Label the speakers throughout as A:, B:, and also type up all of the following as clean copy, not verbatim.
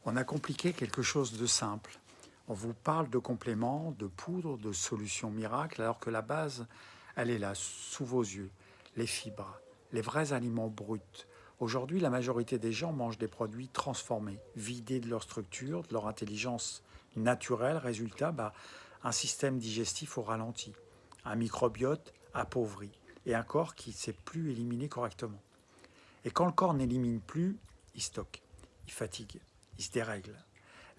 A: On a compliqué quelque chose de simple. On vous parle de compléments, de poudres, de solutions miracles, alors que la base, elle est là, sous vos yeux. Les fibres, les vrais aliments bruts. Aujourd'hui, la majorité des gens mangent des produits transformés, vidés de leur structure, de leur intelligence naturelle. Résultat, un système digestif au ralenti, un microbiote appauvri et un corps qui ne sait plus éliminer correctement. Et quand le corps n'élimine plus, il stocke, il fatigue, il se dérègle.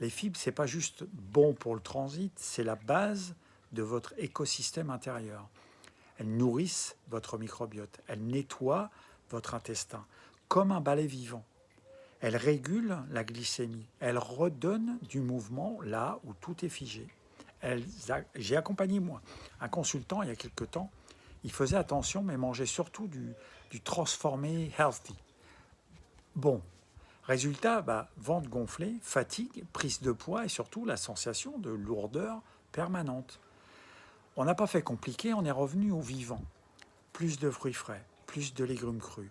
A: Les fibres, ce n'est pas juste bon pour le transit, c'est la base de votre écosystème intérieur. Elles nourrissent votre microbiote, elles nettoient votre intestin, comme un balai vivant. Elles régulent la glycémie, elles redonnent du mouvement là où tout est figé. J'ai accompagné moi un consultant il y a quelque temps, il faisait attention mais mangeait surtout du transformé healthy. Bon, résultat, ventre gonflé, fatigue, prise de poids et surtout la sensation de lourdeur permanente. On n'a pas fait compliqué, on est revenu au vivant. Plus de fruits frais, plus de légumes crus,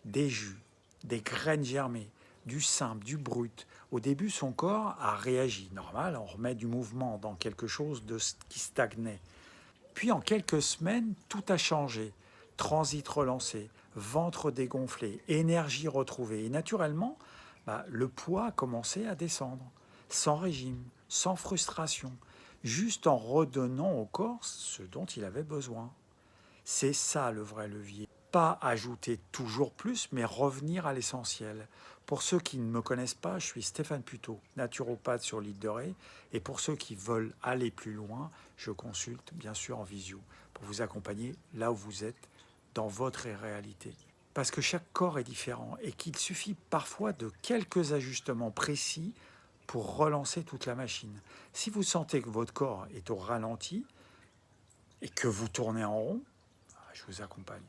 A: des jus, des graines germées, du simple, du brut. Au début, son corps a réagi. Normal, on remet du mouvement dans quelque chose qui stagnait. Puis en quelques semaines, tout a changé. Transit relancé, ventre dégonflé, énergie retrouvée. Et naturellement, le poids a commencé à descendre, sans régime, sans frustration, juste en redonnant au corps ce dont il avait besoin. C'est ça le vrai levier. Pas ajouter toujours plus, mais revenir à l'essentiel. Pour ceux qui ne me connaissent pas, je suis Stéphane Puteau, naturopathe sur l'île de Ré. Et pour ceux qui veulent aller plus loin, je consulte bien sûr en visio pour vous accompagner là où vous êtes dans votre réalité. Parce que chaque corps est différent et qu'il suffit parfois de quelques ajustements précis pour relancer toute la machine. Si vous sentez que votre corps est au ralenti et que vous tournez en rond, je vous accompagne.